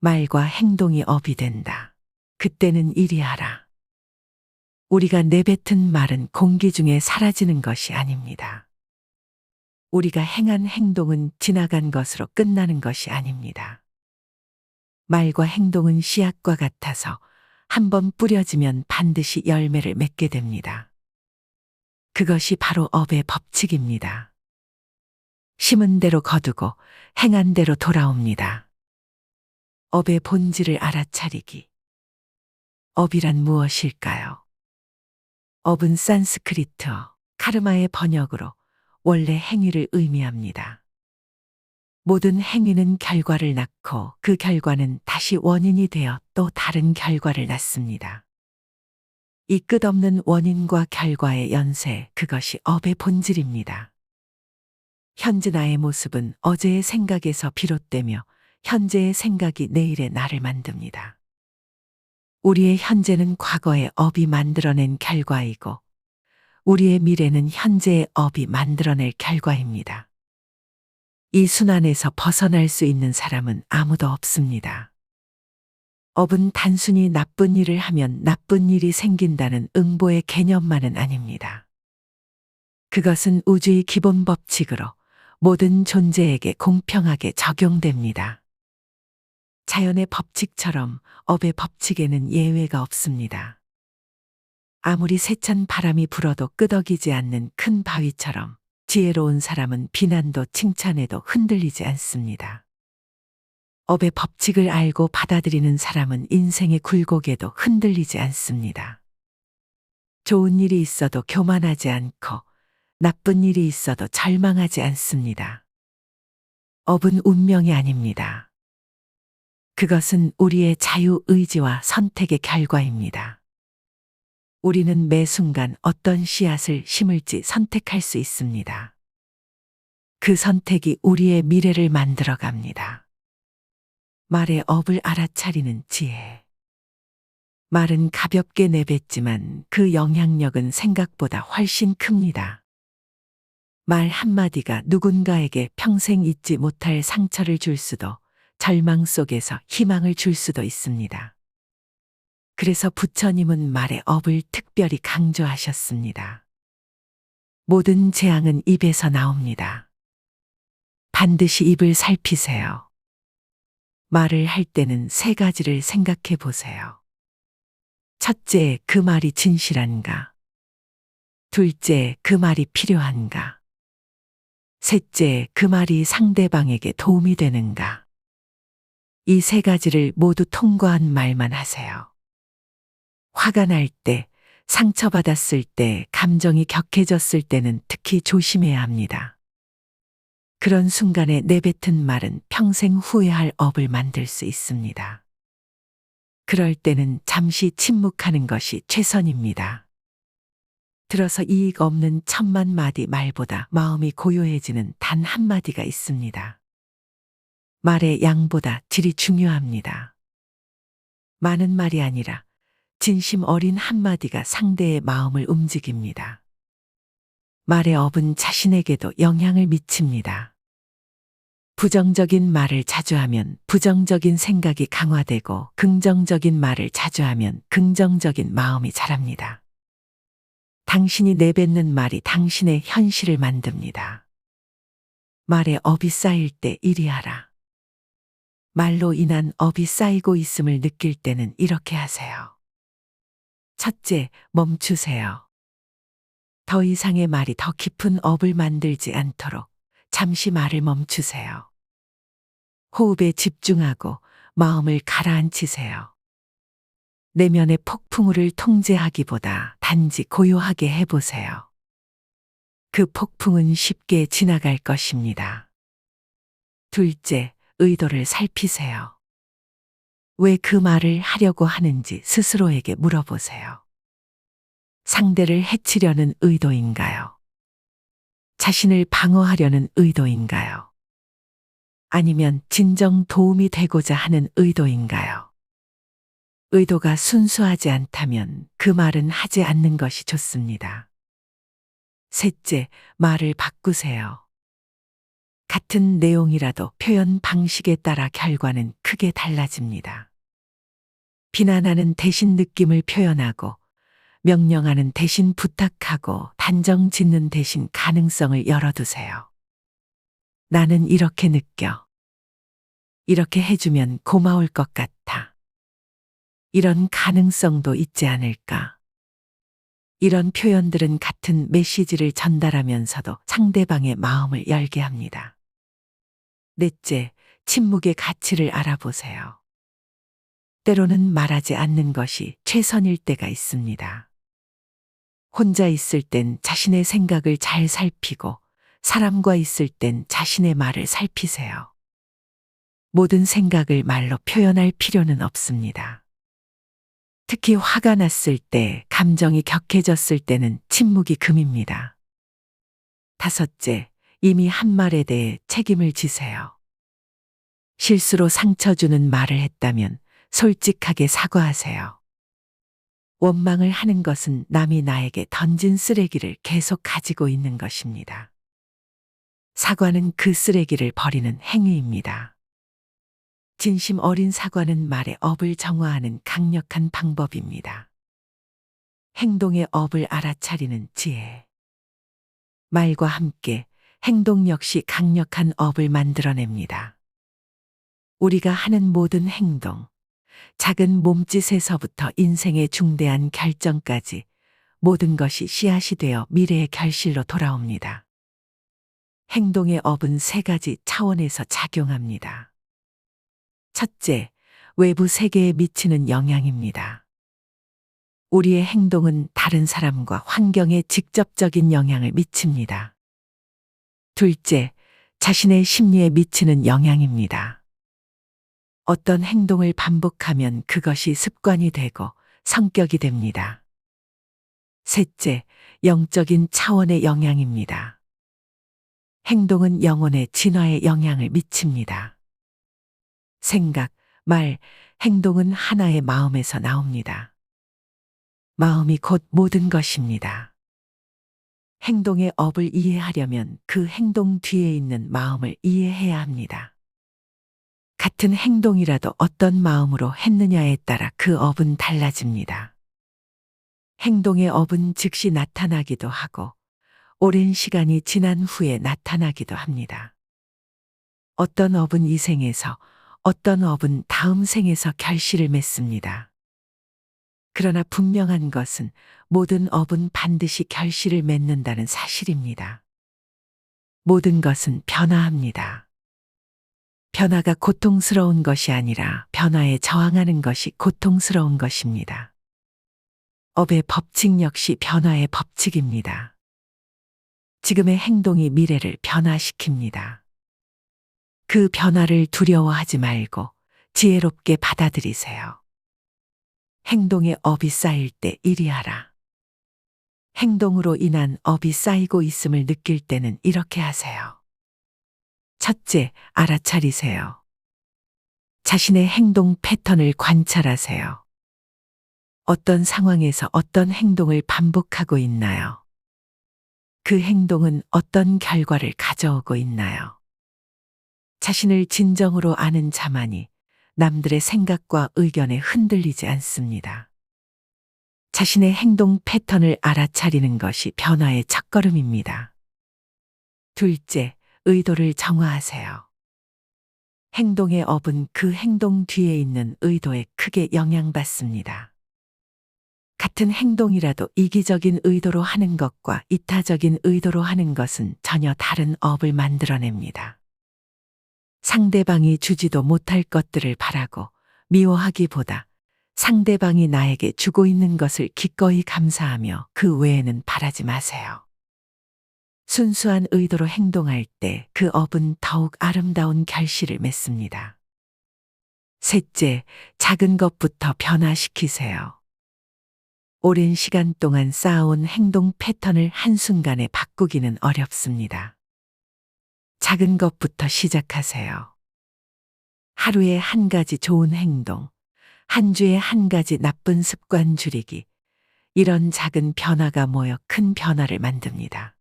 말과 행동이 업이 된다. 그때는 이리 하라. 우리가 내뱉은 말은 공기 중에 사라지는 것이 아닙니다. 우리가 행한 행동은 지나간 것으로 끝나는 것이 아닙니다. 말과 행동은 씨앗과 같아서 한번 뿌려지면 반드시 열매를 맺게 됩니다. 그것이 바로 업의 법칙입니다. 심은 대로 거두고 행한 대로 돌아옵니다. 업의 본질을 알아차리기. 업이란 무엇일까요? 업은 산스크리트어, 카르마의 번역으로 원래 행위를 의미합니다. 모든 행위는 결과를 낳고 그 결과는 다시 원인이 되어 또 다른 결과를 낳습니다. 이 끝없는 원인과 결과의 연쇄, 그것이 업의 본질입니다. 현재 나의 모습은 어제의 생각에서 비롯되며 현재의 생각이 내일의 나를 만듭니다. 우리의 현재는 과거의 업이 만들어낸 결과이고 우리의 미래는 현재의 업이 만들어낼 결과입니다. 이 순환에서 벗어날 수 있는 사람은 아무도 없습니다. 업은 단순히 나쁜 일을 하면 나쁜 일이 생긴다는 응보의 개념만은 아닙니다. 그것은 우주의 기본 법칙으로 모든 존재에게 공평하게 적용됩니다. 자연의 법칙처럼 업의 법칙에는 예외가 없습니다. 아무리 세찬 바람이 불어도 끄덕이지 않는 큰 바위처럼 지혜로운 사람은 비난도 칭찬에도 흔들리지 않습니다. 업의 법칙을 알고 받아들이는 사람은 인생의 굴곡에도 흔들리지 않습니다. 좋은 일이 있어도 교만하지 않고 나쁜 일이 있어도 절망하지 않습니다. 업은 운명이 아닙니다. 그것은 우리의 자유의지와 선택의 결과입니다. 우리는 매 순간 어떤 씨앗을 심을지 선택할 수 있습니다. 그 선택이 우리의 미래를 만들어 갑니다. 말의 업을 알아차리는 지혜. 말은 가볍게 내뱉지만 그 영향력은 생각보다 훨씬 큽니다. 말 한마디가 누군가에게 평생 잊지 못할 상처를 줄 수도 절망 속에서 희망을 줄 수도 있습니다. 그래서 부처님은 말의 업을 특별히 강조하셨습니다. 모든 재앙은 입에서 나옵니다. 반드시 입을 살피세요. 말을 할 때는 세 가지를 생각해 보세요. 첫째, 그 말이 진실한가? 둘째, 그 말이 필요한가? 셋째, 그 말이 상대방에게 도움이 되는가? 이 세 가지를 모두 통과한 말만 하세요. 화가 날 때, 상처받았을 때, 감정이 격해졌을 때는 특히 조심해야 합니다. 그런 순간에 내뱉은 말은 평생 후회할 업을 만들 수 있습니다. 그럴 때는 잠시 침묵하는 것이 최선입니다. 들어서 이익 없는 1000만 마디 말보다 마음이 고요해지는 단 한마디가 있습니다. 말의 양보다 질이 중요합니다. 많은 말이 아니라 진심 어린 한마디가 상대의 마음을 움직입니다. 말의 업은 자신에게도 영향을 미칩니다. 부정적인 말을 자주 하면 부정적인 생각이 강화되고 긍정적인 말을 자주 하면 긍정적인 마음이 자랍니다. 당신이 내뱉는 말이 당신의 현실을 만듭니다. 말의 업이 쌓일 때 이리 하라. 말로 인한 업이 쌓이고 있음을 느낄 때는 이렇게 하세요. 첫째, 멈추세요. 더 이상의 말이 더 깊은 업을 만들지 않도록 잠시 말을 멈추세요. 호흡에 집중하고 마음을 가라앉히세요. 내면의 폭풍우를 통제하기보다 단지 고요하게 해보세요. 그 폭풍은 쉽게 지나갈 것입니다. 둘째, 의도를 살피세요. 왜 그 말을 하려고 하는지 스스로에게 물어보세요. 상대를 해치려는 의도인가요? 자신을 방어하려는 의도인가요? 아니면 진정 도움이 되고자 하는 의도인가요? 의도가 순수하지 않다면 그 말은 하지 않는 것이 좋습니다. 셋째, 말을 바꾸세요. 같은 내용이라도 표현 방식에 따라 결과는 크게 달라집니다. 비난하는 대신 느낌을 표현하고, 명령하는 대신 부탁하고, 단정 짓는 대신 가능성을 열어두세요. 나는 이렇게 느껴. 이렇게 해주면 고마울 것 같아. 이런 가능성도 있지 않을까. 이런 표현들은 같은 메시지를 전달하면서도 상대방의 마음을 열게 합니다. 넷째, 침묵의 가치를 알아보세요. 때로는 말하지 않는 것이 최선일 때가 있습니다. 혼자 있을 땐 자신의 생각을 잘 살피고, 사람과 있을 땐 자신의 말을 살피세요. 모든 생각을 말로 표현할 필요는 없습니다. 특히 화가 났을 때, 감정이 격해졌을 때는 침묵이 금입니다. 다섯째, 이미 한 말에 대해 책임을 지세요. 실수로 상처 주는 말을 했다면 솔직하게 사과하세요. 원망을 하는 것은 남이 나에게 던진 쓰레기를 계속 가지고 있는 것입니다. 사과는 그 쓰레기를 버리는 행위입니다. 진심 어린 사과는 말의 업을 정화하는 강력한 방법입니다. 행동의 업을 알아차리는 지혜. 말과 함께 행동 역시 강력한 업을 만들어냅니다. 우리가 하는 모든 행동, 작은 몸짓에서부터 인생의 중대한 결정까지 모든 것이 씨앗이 되어 미래의 결실로 돌아옵니다. 행동의 업은 세 가지 차원에서 작용합니다. 첫째, 외부 세계에 미치는 영향입니다. 우리의 행동은 다른 사람과 환경에 직접적인 영향을 미칩니다. 둘째, 자신의 심리에 미치는 영향입니다. 어떤 행동을 반복하면 그것이 습관이 되고 성격이 됩니다. 셋째, 영적인 차원의 영향입니다. 행동은 영혼의 진화에 영향을 미칩니다. 생각, 말, 행동은 하나의 마음에서 나옵니다. 마음이 곧 모든 것입니다. 행동의 업을 이해하려면 그 행동 뒤에 있는 마음을 이해해야 합니다. 같은 행동이라도 어떤 마음으로 했느냐에 따라 그 업은 달라집니다. 행동의 업은 즉시 나타나기도 하고, 오랜 시간이 지난 후에 나타나기도 합니다. 어떤 업은 이 생에서, 어떤 업은 다음 생에서 결실을 맺습니다. 그러나 분명한 것은 모든 업은 반드시 결실을 맺는다는 사실입니다. 모든 것은 변화합니다. 변화가 고통스러운 것이 아니라 변화에 저항하는 것이 고통스러운 것입니다. 업의 법칙 역시 변화의 법칙입니다. 지금의 행동이 미래를 변화시킵니다. 그 변화를 두려워하지 말고 지혜롭게 받아들이세요. 행동의 업이 쌓일 때 이리 하라. 행동으로 인한 업이 쌓이고 있음을 느낄 때는 이렇게 하세요. 첫째, 알아차리세요. 자신의 행동 패턴을 관찰하세요. 어떤 상황에서 어떤 행동을 반복하고 있나요? 그 행동은 어떤 결과를 가져오고 있나요? 자신을 진정으로 아는 자만이 남들의 생각과 의견에 흔들리지 않습니다. 자신의 행동 패턴을 알아차리는 것이 변화의 첫걸음입니다. 둘째, 의도를 정화하세요. 행동의 업은 그 행동 뒤에 있는 의도에 크게 영향받습니다. 같은 행동이라도 이기적인 의도로 하는 것과 이타적인 의도로 하는 것은 전혀 다른 업을 만들어냅니다. 상대방이 주지도 못할 것들을 바라고 미워하기보다 상대방이 나에게 주고 있는 것을 기꺼이 감사하며 그 외에는 바라지 마세요. 순수한 의도로 행동할 때 그 업은 더욱 아름다운 결실을 맺습니다. 셋째, 작은 것부터 변화시키세요. 오랜 시간 동안 쌓아온 행동 패턴을 한순간에 바꾸기는 어렵습니다. 작은 것부터 시작하세요. 하루에 한 가지 좋은 행동, 한 주에 한 가지 나쁜 습관 줄이기, 이런 작은 변화가 모여 큰 변화를 만듭니다.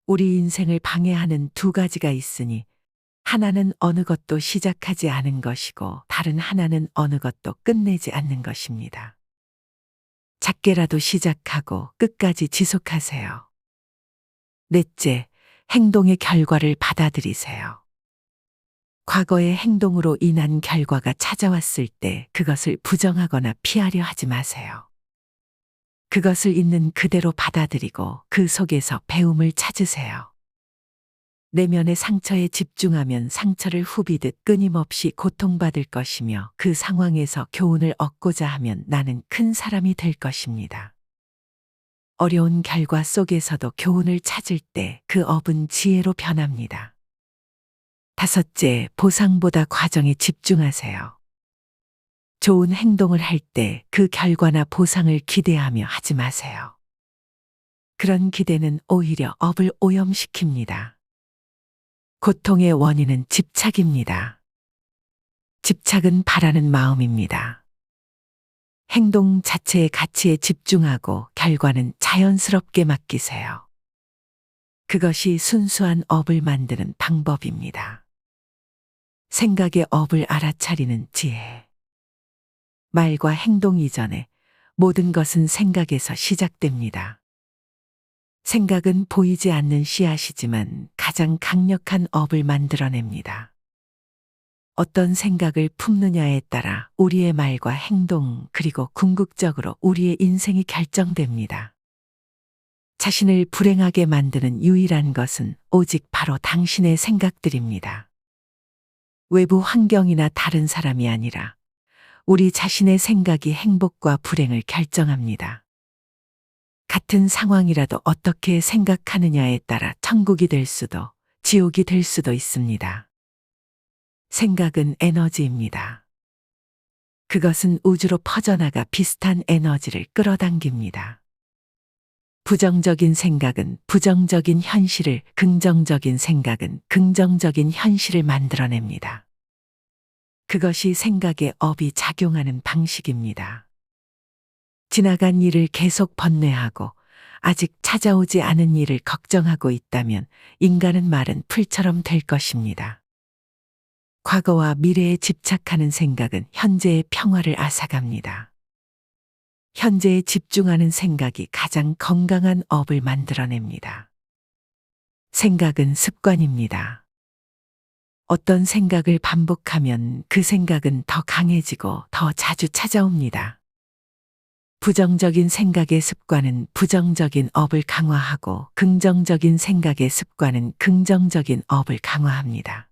우리 인생을 방해하는 두 가지가 있으니 하나는 어느 것도 시작하지 않은 것이고 다른 하나는 어느 것도 끝내지 않는 것입니다. 작게라도 시작하고 끝까지 지속하세요. 넷째, 행동의 결과를 받아들이세요. 과거의 행동으로 인한 결과가 찾아왔을 때 그것을 부정하거나 피하려 하지 마세요. 그것을 있는 그대로 받아들이고 그 속에서 배움을 찾으세요. 내면의 상처에 집중하면 상처를 후비듯 끊임없이 고통받을 것이며 그 상황에서 교훈을 얻고자 하면 나는 큰 사람이 될 것입니다. 어려운 결과 속에서도 교훈을 찾을 때 그 업은 지혜로 변합니다. 다섯째, 보상보다 과정에 집중하세요. 좋은 행동을 할 때 그 결과나 보상을 기대하며 하지 마세요. 그런 기대는 오히려 업을 오염시킵니다. 고통의 원인은 집착입니다. 집착은 바라는 마음입니다. 행동 자체의 가치에 집중하고 결과는 자연스럽게 맡기세요. 그것이 순수한 업을 만드는 방법입니다. 생각의 업을 알아차리는 지혜. 말과 행동 이전에 모든 것은 생각에서 시작됩니다. 생각은 보이지 않는 씨앗이지만 가장 강력한 업을 만들어냅니다. 어떤 생각을 품느냐에 따라 우리의 말과 행동 그리고 궁극적으로 우리의 인생이 결정됩니다. 자신을 불행하게 만드는 유일한 것은 오직 바로 당신의 생각들입니다. 외부 환경이나 다른 사람이 아니라 우리 자신의 생각이 행복과 불행을 결정합니다. 같은 상황이라도 어떻게 생각하느냐에 따라 천국이 될 수도 지옥이 될 수도 있습니다. 생각은 에너지입니다. 그것은 우주로 퍼져나가 비슷한 에너지를 끌어당깁니다. 부정적인 생각은 부정적인 현실을, 긍정적인 생각은 긍정적인 현실을 만들어냅니다. 그것이 생각의 업이 작용하는 방식입니다. 지나간 일을 계속 번뇌하고 아직 찾아오지 않은 일을 걱정하고 있다면 인간은 마른 풀처럼 될 것입니다. 과거와 미래에 집착하는 생각은 현재의 평화를 앗아갑니다. 현재에 집중하는 생각이 가장 건강한 업을 만들어냅니다. 생각은 습관입니다. 어떤 생각을 반복하면 그 생각은 더 강해지고 더 자주 찾아옵니다. 부정적인 생각의 습관은 부정적인 업을 강화하고 긍정적인 생각의 습관은 긍정적인 업을 강화합니다.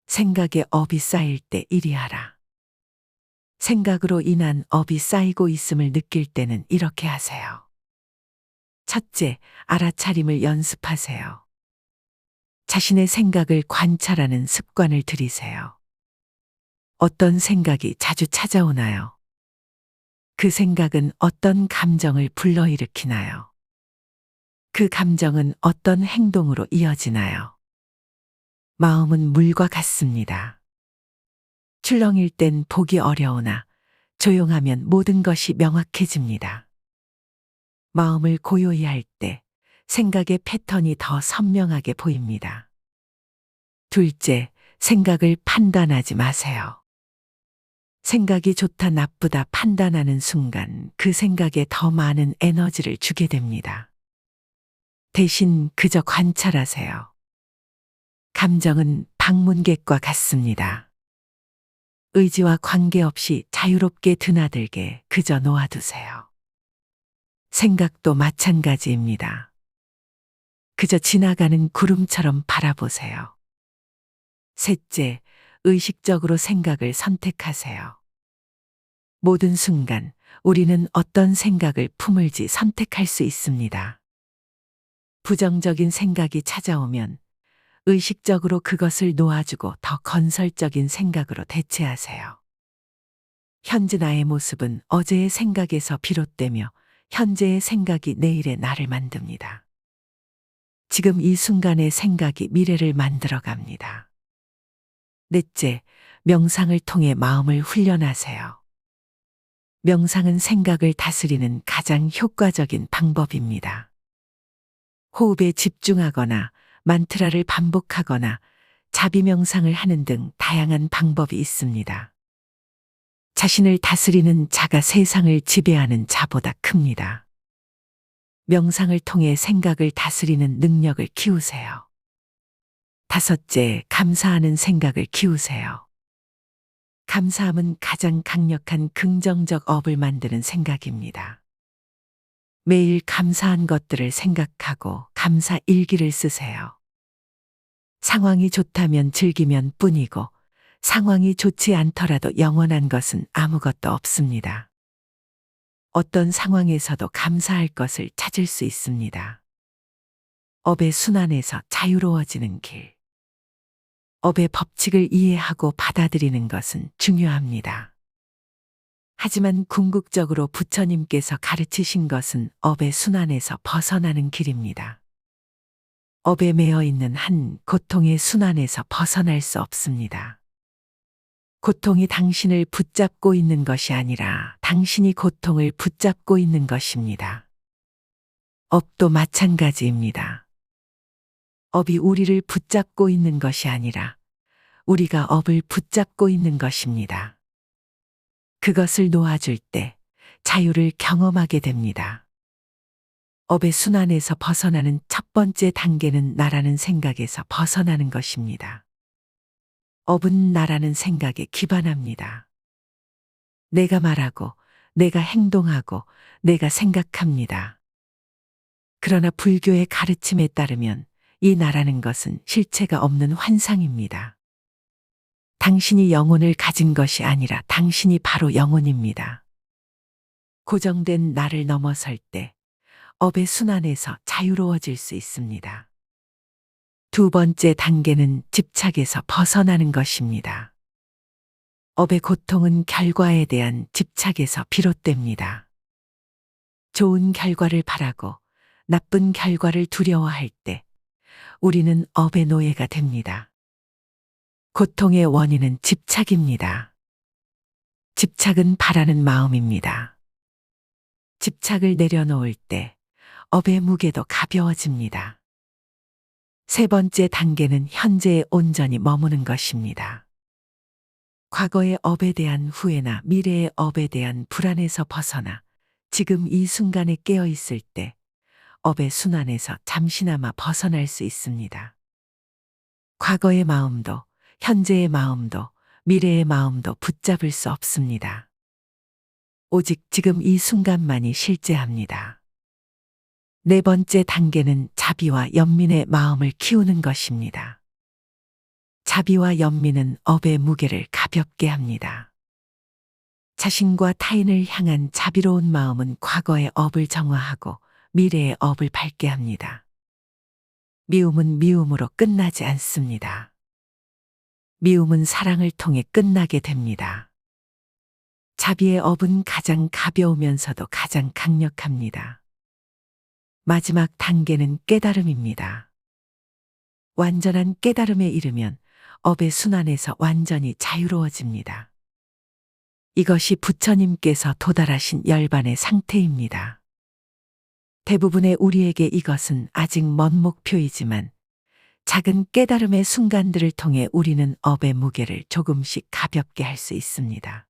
생각의 업이 쌓일 때 이리 하라. 생각으로 인한 업이 쌓이고 있음을 느낄 때는 이렇게 하세요. 첫째, 알아차림을 연습하세요. 자신의 생각을 관찰하는 습관을 들이세요. 어떤 생각이 자주 찾아오나요? 그 생각은 어떤 감정을 불러일으키나요? 그 감정은 어떤 행동으로 이어지나요? 마음은 물과 같습니다. 출렁일 땐 보기 어려우나 조용하면 모든 것이 명확해집니다. 마음을 고요히 할 때 생각의 패턴이 더 선명하게 보입니다. 둘째, 생각을 판단하지 마세요. 생각이 좋다 나쁘다 판단하는 순간 그 생각에 더 많은 에너지를 주게 됩니다. 대신 그저 관찰하세요. 감정은 방문객과 같습니다. 의지와 관계없이 자유롭게 드나들게 그저 놓아두세요. 생각도 마찬가지입니다. 그저 지나가는 구름처럼 바라보세요. 셋째, 의식적으로 생각을 선택하세요. 모든 순간 우리는 어떤 생각을 품을지 선택할 수 있습니다. 부정적인 생각이 찾아오면 의식적으로 그것을 놓아주고 더 건설적인 생각으로 대체하세요. 현재 나의 모습은 어제의 생각에서 비롯되며 현재의 생각이 내일의 나를 만듭니다. 지금 이 순간의 생각이 미래를 만들어 갑니다. 넷째, 명상을 통해 마음을 훈련하세요. 명상은 생각을 다스리는 가장 효과적인 방법입니다. 호흡에 집중하거나 만트라를 반복하거나 자비 명상을 하는 등 다양한 방법이 있습니다. 자신을 다스리는 자가 세상을 지배하는 자보다 큽니다. 명상을 통해 생각을 다스리는 능력을 키우세요. 다섯째, 감사하는 생각을 키우세요. 감사함은 가장 강력한 긍정적 업을 만드는 생각입니다. 매일 감사한 것들을 생각하고 감사 일기를 쓰세요. 상황이 좋다면 즐기면 뿐이고 상황이 좋지 않더라도 영원한 것은 아무것도 없습니다. 어떤 상황에서도 감사할 것을 찾을 수 있습니다. 업의 순환에서 자유로워지는 길. 업의 법칙을 이해하고 받아들이는 것은 중요합니다. 하지만 궁극적으로 부처님께서 가르치신 것은 업의 순환에서 벗어나는 길입니다. 업에 매여 있는 한 고통의 순환에서 벗어날 수 없습니다. 고통이 당신을 붙잡고 있는 것이 아니라 당신이 고통을 붙잡고 있는 것입니다. 업도 마찬가지입니다. 업이 우리를 붙잡고 있는 것이 아니라 우리가 업을 붙잡고 있는 것입니다. 그것을 놓아줄 때 자유를 경험하게 됩니다. 업의 순환에서 벗어나는 첫 번째 단계는 나라는 생각에서 벗어나는 것입니다. 업은 나라는 생각에 기반합니다. 내가 말하고, 내가 행동하고, 내가 생각합니다. 그러나 불교의 가르침에 따르면 이 나라는 것은 실체가 없는 환상입니다. 당신이 영혼을 가진 것이 아니라 당신이 바로 영혼입니다. 고정된 나를 넘어설 때 업의 순환에서 자유로워질 수 있습니다. 두 번째 단계는 집착에서 벗어나는 것입니다. 업의 고통은 결과에 대한 집착에서 비롯됩니다. 좋은 결과를 바라고 나쁜 결과를 두려워할 때 우리는 업의 노예가 됩니다. 고통의 원인은 집착입니다. 집착은 바라는 마음입니다. 집착을 내려놓을 때 업의 무게도 가벼워집니다. 세 번째 단계는 현재에 온전히 머무는 것입니다. 과거의 업에 대한 후회나 미래의 업에 대한 불안에서 벗어나 지금 이 순간에 깨어 있을 때 업의 순환에서 잠시나마 벗어날 수 있습니다. 과거의 마음도 현재의 마음도 미래의 마음도 붙잡을 수 없습니다. 오직 지금 이 순간만이 실제합니다. 네 번째 단계는 자비와 연민의 마음을 키우는 것입니다. 자비와 연민은 업의 무게를 가볍게 합니다. 자신과 타인을 향한 자비로운 마음은 과거의 업을 정화하고 미래의 업을 밝게 합니다. 미움은 미움으로 끝나지 않습니다. 미움은 사랑을 통해 끝나게 됩니다. 자비의 업은 가장 가벼우면서도 가장 강력합니다. 마지막 단계는 깨달음입니다. 완전한 깨달음에 이르면 업의 순환에서 완전히 자유로워집니다. 이것이 부처님께서 도달하신 열반의 상태입니다. 대부분의 우리에게 이것은 아직 먼 목표이지만 작은 깨달음의 순간들을 통해 우리는 업의 무게를 조금씩 가볍게 할 수 있습니다.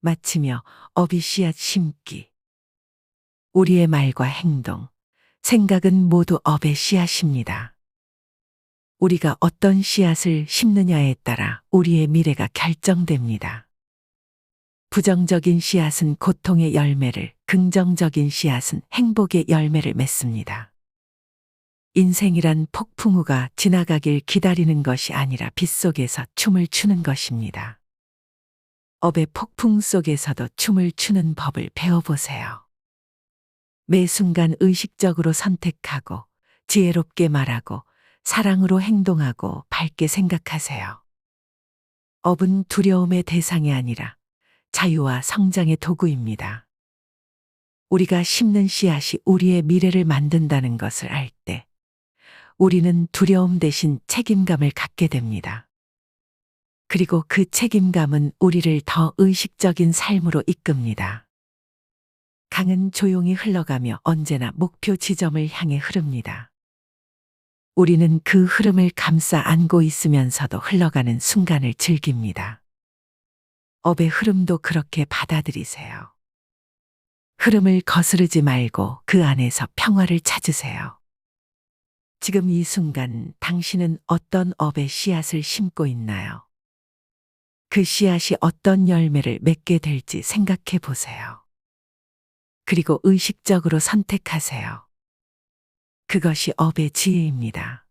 마치며 업이 씨앗 심기. 우리의 말과 행동, 생각은 모두 업의 씨앗입니다. 우리가 어떤 씨앗을 심느냐에 따라 우리의 미래가 결정됩니다. 부정적인 씨앗은 고통의 열매를, 긍정적인 씨앗은 행복의 열매를 맺습니다. 인생이란 폭풍우가 지나가길 기다리는 것이 아니라 빗속에서 춤을 추는 것입니다. 업의 폭풍 속에서도 춤을 추는 법을 배워보세요. 매 순간 의식적으로 선택하고 지혜롭게 말하고 사랑으로 행동하고 밝게 생각하세요. 업은 두려움의 대상이 아니라 자유와 성장의 도구입니다. 우리가 심는 씨앗이 우리의 미래를 만든다는 것을 알 때 우리는 두려움 대신 책임감을 갖게 됩니다. 그리고 그 책임감은 우리를 더 의식적인 삶으로 이끕니다. 강은 조용히 흘러가며 언제나 목표 지점을 향해 흐릅니다. 우리는 그 흐름을 감싸 안고 있으면서도 흘러가는 순간을 즐깁니다. 업의 흐름도 그렇게 받아들이세요. 흐름을 거스르지 말고 그 안에서 평화를 찾으세요. 지금 이 순간 당신은 어떤 업의 씨앗을 심고 있나요? 그 씨앗이 어떤 열매를 맺게 될지 생각해 보세요. 그리고 의식적으로 선택하세요. 그것이 업의 지혜입니다.